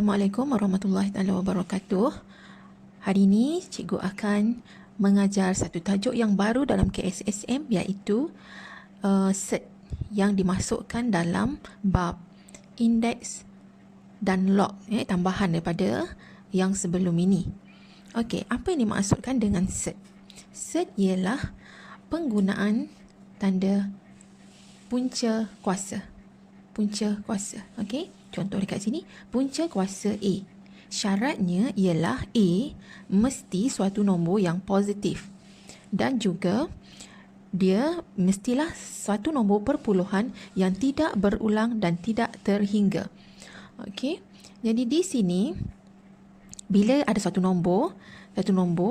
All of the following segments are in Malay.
Assalamualaikum warahmatullahi wabarakatuh. Hari ini cikgu akan mengajar satu tajuk yang baru dalam KSSM, iaitu set yang dimasukkan dalam bab indeks dan log, tambahan daripada yang sebelum ini. Okey, apa yang dimaksudkan dengan set? Set ialah penggunaan tanda punca kuasa. Punca kuasa, okey? Contoh dekat sini, punca kuasa A. Syaratnya ialah A mesti suatu nombor yang positif. Dan juga dia mestilah suatu nombor perpuluhan yang tidak berulang dan tidak terhingga. Okey. Jadi di sini, bila ada satu nombor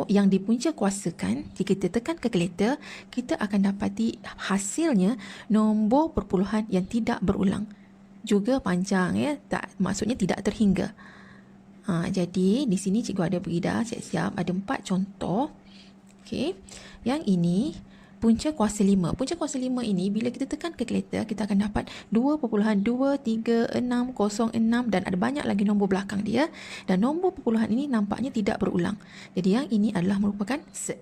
yang dipunca kuasakan, jika kita tekan kalkulator, kita akan dapati hasilnya nombor perpuluhan yang tidak berulang. Juga panjang, maksudnya tidak terhingga. Jadi di sini cikgu ada beri dah siap-siap ada 4 contoh. Okey. Yang ini punca kuasa 5. Punca kuasa 5 ini bila kita tekan kalkulator, kita akan dapat 2.23606 dan ada banyak lagi nombor belakang dia, dan nombor perpuluhan ini nampaknya tidak berulang. Jadi yang ini adalah merupakan set.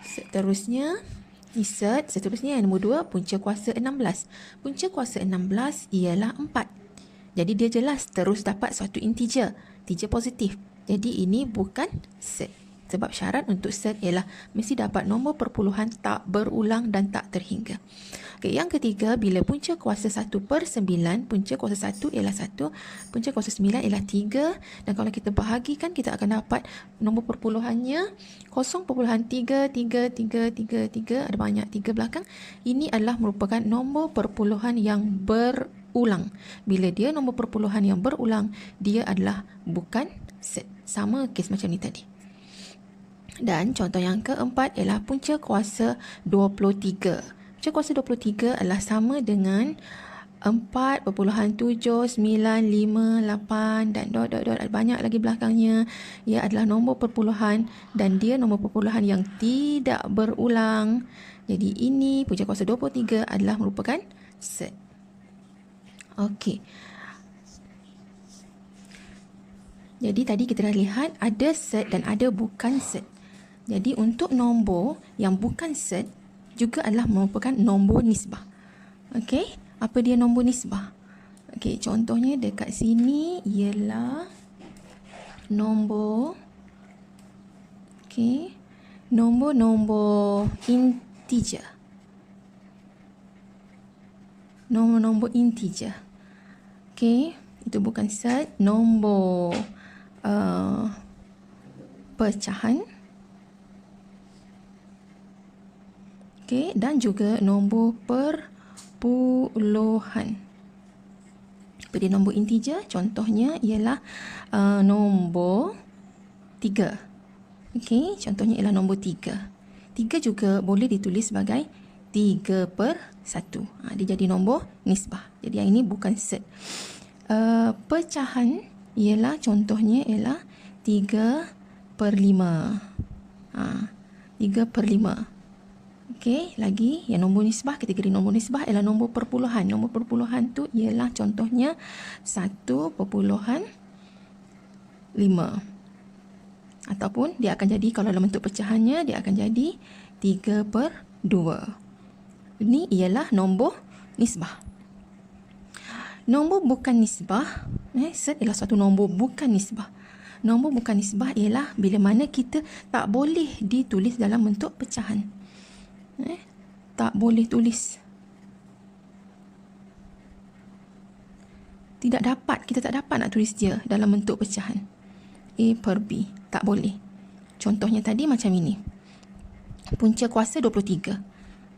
Seterusnya yang nombor 2, punca kuasa 16. Punca kuasa 16 ialah 4. Jadi dia jelas terus dapat suatu integer positif. Jadi ini bukan set. Sebab syarat untuk set ialah mesti dapat nombor perpuluhan tak berulang dan tak terhingga. Okay, yang ketiga, bila punca kuasa 1/9, punca kuasa 1 ialah 1, punca kuasa 9 ialah 3, dan kalau kita bahagikan, kita akan dapat nombor perpuluhannya 0.33333, ada banyak 3 belakang. Ini adalah merupakan nombor perpuluhan yang berulang. Bila dia nombor perpuluhan yang berulang, dia adalah bukan set. Sama kes macam ni tadi. Dan contoh yang keempat ialah punca kuasa 23. Punca kuasa 23 adalah sama dengan 4.7958 dan dot ada banyak lagi belakangnya. Ia adalah nombor perpuluhan dan dia nombor perpuluhan yang tidak berulang. Jadi ini punca kuasa 23 adalah merupakan set. Okey. Jadi tadi kita dah lihat ada set dan ada bukan set. Jadi untuk nombor yang bukan set juga adalah merupakan nombor nisbah. Okey, apa dia nombor nisbah? Okey, contohnya dekat sini ialah nombor nombor integer. Nombor integer. Okey, itu bukan set. Nombor pecahan. Okey, dan juga nombor perpuluhan. Pada nombor integer, contohnya ialah nombor 3. Okey, contohnya ialah nombor 3. 3 juga boleh ditulis sebagai 3/1. Dia jadi nombor nisbah. Jadi yang ini bukan set. Pecahan ialah contohnya ialah 3/5. 3/5. Okey, lagi yang nombor nisbah, kategori nombor nisbah ialah nombor perpuluhan. Nombor perpuluhan tu ialah contohnya 1/5. Ataupun dia akan jadi, kalau dalam bentuk pecahannya, dia akan jadi 3/2. Ini ialah nombor nisbah. Nombor bukan nisbah, set ialah satu nombor bukan nisbah. Nombor bukan nisbah ialah bila mana kita tak boleh ditulis dalam bentuk pecahan. Tak boleh tulis. Kita tak dapat nak tulis dia dalam bentuk pecahan. A/B, tak boleh. Contohnya tadi macam ini. Punca kuasa 23.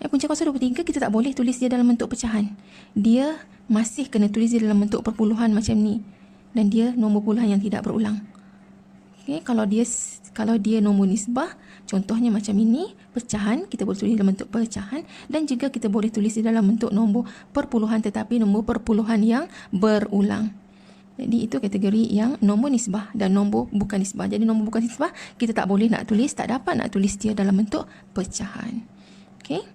Punca kuasa 23 kita tak boleh tulis dia dalam bentuk pecahan. Dia masih kena tulis dia dalam bentuk perpuluhan macam ni. Dan dia nombor puluhan yang tidak berulang. Okay, kalau dia nombor nisbah, contohnya macam ini, pecahan, kita boleh tulis dalam bentuk pecahan, dan juga kita boleh tulis dalam bentuk nombor perpuluhan, tetapi nombor perpuluhan yang berulang. Jadi itu kategori yang nombor nisbah dan nombor bukan nisbah. Jadi nombor bukan nisbah, kita tak boleh nak tulis, tak dapat nak tulis dia dalam bentuk pecahan. Okey.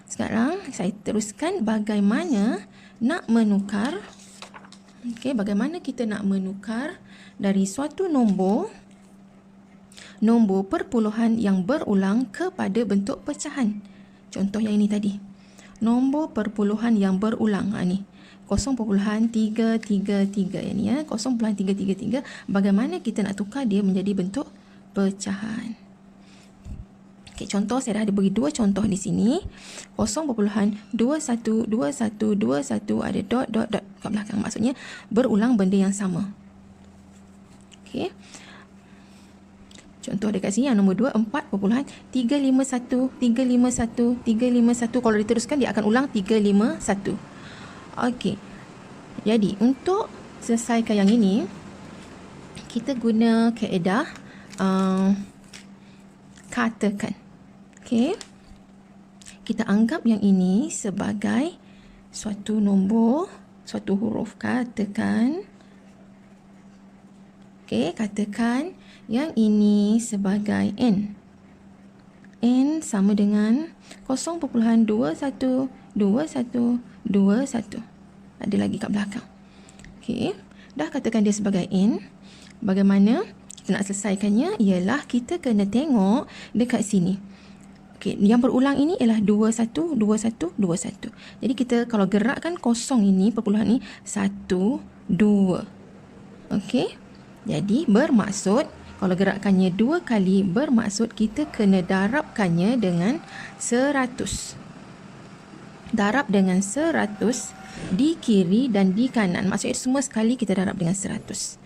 Sekarang saya teruskan bagaimana nak menukar Okey, bagaimana kita nak menukar dari suatu nombor perpuluhan yang berulang kepada bentuk pecahan. Contoh yang ini tadi. Nombor perpuluhan yang berulang. Ni 0.333 yang ni ya, 0.333. Bagaimana kita nak tukar dia menjadi bentuk pecahan? Okey, contoh saya dah ada bagi dua contoh di sini. 0.212121 ada dot kat belakang, maksudnya berulang benda yang sama. Okey. Contoh dekat sini yang nombor 2, 4.351 351 351. Kalau diteruskan dia akan ulang 351. Okey. Jadi untuk selesaikan yang ini, kita guna kaedah katakan. Okey. Kita anggap yang ini sebagai suatu nombor, suatu huruf. Katakan. Okey, katakan yang ini sebagai n. N sama dengan 0.212121. Ada lagi kat belakang. Okey, dah katakan dia sebagai n. Bagaimana kita nak selesaikannya? Ialah kita kena tengok dekat sini. Okey, yang berulang ini ialah 212121. Jadi kita kalau gerakkan kosong ini, perpuluhan ini 1 2. Okey. Jadi bermaksud kalau gerakkannya 2 kali, bermaksud kita kena darabkannya dengan 100. Darab dengan 100 di kiri dan di kanan. Maksudnya semua sekali kita darab dengan 100.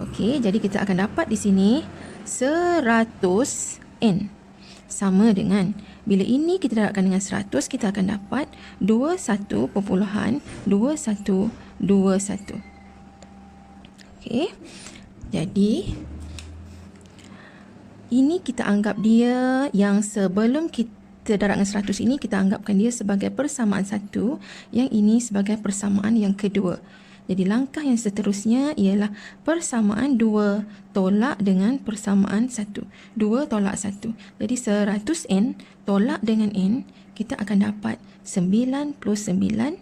Okey, jadi kita akan dapat di sini 100n. Sama dengan, bila ini kita darabkan dengan 100, kita akan dapat 21.2121. Okey. Jadi ini kita anggap dia yang sebelum kita darabkan 100 ini, kita anggapkan dia sebagai persamaan 1, yang ini sebagai persamaan yang kedua. Jadi langkah yang seterusnya ialah persamaan 2 tolak dengan persamaan 1. 2 tolak 1. Jadi 100n tolak dengan n, kita akan dapat 99n.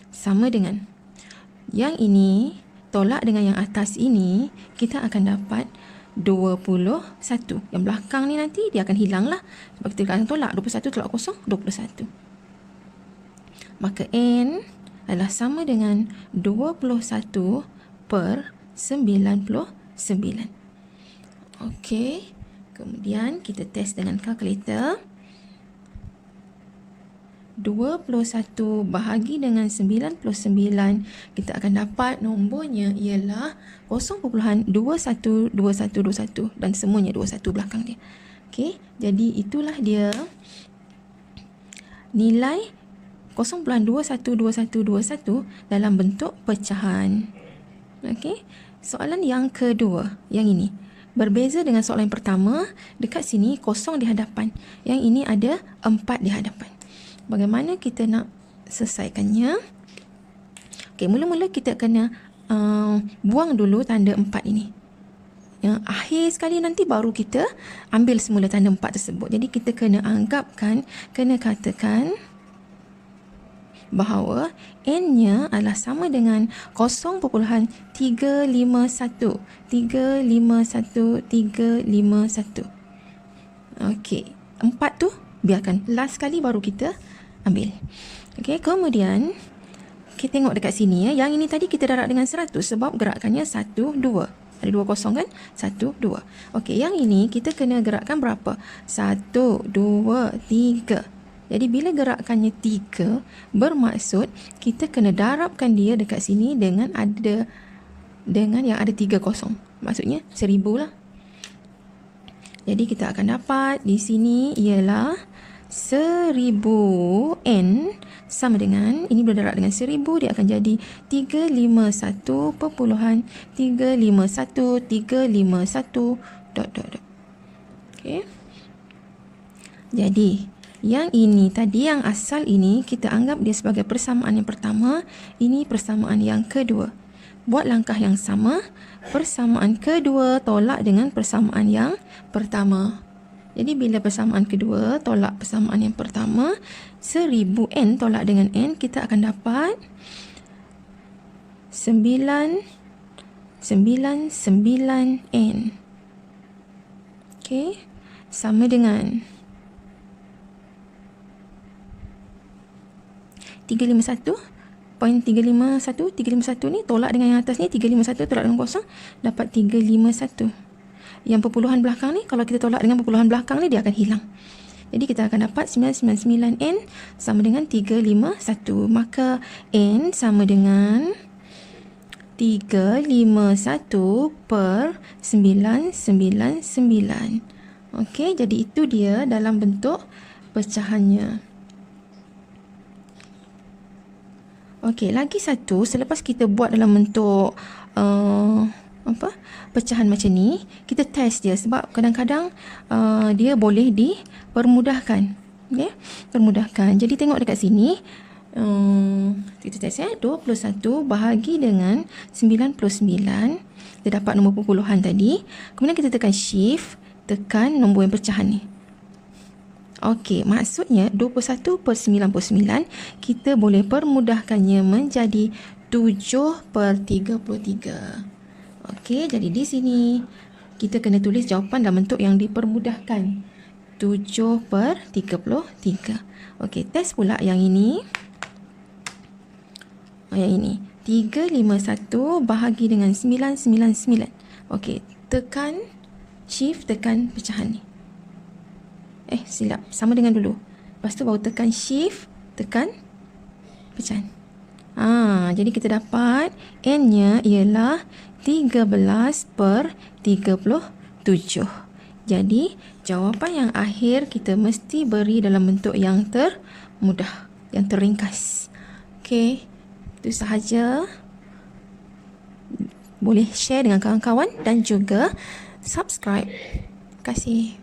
Sama dengan yang ini tolak dengan yang atas ini, kita akan dapat 21. Yang belakang ni nanti dia akan hilang lah. Sebab kita akan tolak 21 tolak 0, 21. Maka n adalah sama dengan 21 per 99. Okey. Kemudian kita test dengan kalkulator. 21 bahagi dengan 99, kita akan dapat nombornya ialah 0.212121 dan semuanya 21 belakang dia. Okey, jadi itulah dia nilai 0.212121 dalam bentuk pecahan. Okey, soalan yang kedua, yang ini berbeza dengan soalan yang pertama. Dekat sini kosong di hadapan, yang ini ada 4 di hadapan. Bagaimana kita nak selesaikannya? Okey, mula-mula kita kena buang dulu tanda 4 ini. Yang akhir sekali nanti baru kita ambil semula tanda 4 tersebut. Jadi kita kena anggapkan, kena katakan bahawa n-nya adalah sama dengan 0.351. Okey, 4 tu biarkan last sekali baru kita ambil. Okey, kemudian kita tengok dekat sini ya. Yang ini tadi kita darab dengan 100 sebab gerakannya 1 2. Ada 2 kosong kan? 1 2. Okey, yang ini kita kena gerakkan berapa? 1 2 3. Jadi bila gerakannya 3, bermaksud kita kena darabkan dia dekat sini dengan yang ada 3 kosong. Maksudnya 1000 lah. Jadi kita akan dapat di sini ialah 1000n sama dengan, ini bila darab dengan 1000 dia akan jadi 351.351 dot. Okey. Jadi yang ini tadi, yang asal ini kita anggap dia sebagai persamaan yang pertama, ini persamaan yang kedua. Buat langkah yang sama, persamaan kedua tolak dengan persamaan yang pertama. Jadi bila persamaan kedua tolak persamaan yang pertama, 1000n tolak dengan n, kita akan dapat 999N. Okey, sama dengan 351 ni tolak dengan yang atas ni, 351 tolak dengan kosong, dapat 351. Yang perpuluhan belakang ni, kalau kita tolak dengan perpuluhan belakang ni, dia akan hilang. Jadi kita akan dapat 999N sama dengan 351. Maka N sama dengan 351 per 999. Okey, jadi itu dia dalam bentuk pecahannya. Okey, lagi satu, selepas kita buat dalam bentuk pecahan macam ni, kita test dia sebab kadang-kadang dia boleh dipermudahkan. Okay? Permudahkan. Jadi tengok dekat sini, kita test 21 bahagi dengan 99. Kita dapat nombor perpuluhan tadi. Kemudian kita tekan shift, tekan nombor yang pecahan ni. Okey, maksudnya 21 per 99 kita boleh permudahkannya menjadi 7 per 33. Okey, jadi di sini kita kena tulis jawapan dalam bentuk yang dipermudahkan. 7 per 33. Okey, test pula yang ini. Yang ini. 351 bahagi dengan 999. Okey, tekan shift, tekan pecahan ni. Silap. Sama dengan dulu. Lepas tu baru tekan shift, tekan pecahan. Jadi kita dapat N-nya ialah 13 per 37. Jadi, jawapan yang akhir kita mesti beri dalam bentuk yang termudah, yang terringkas. Okey, itu sahaja. Boleh share dengan kawan-kawan dan juga subscribe. Terima kasih.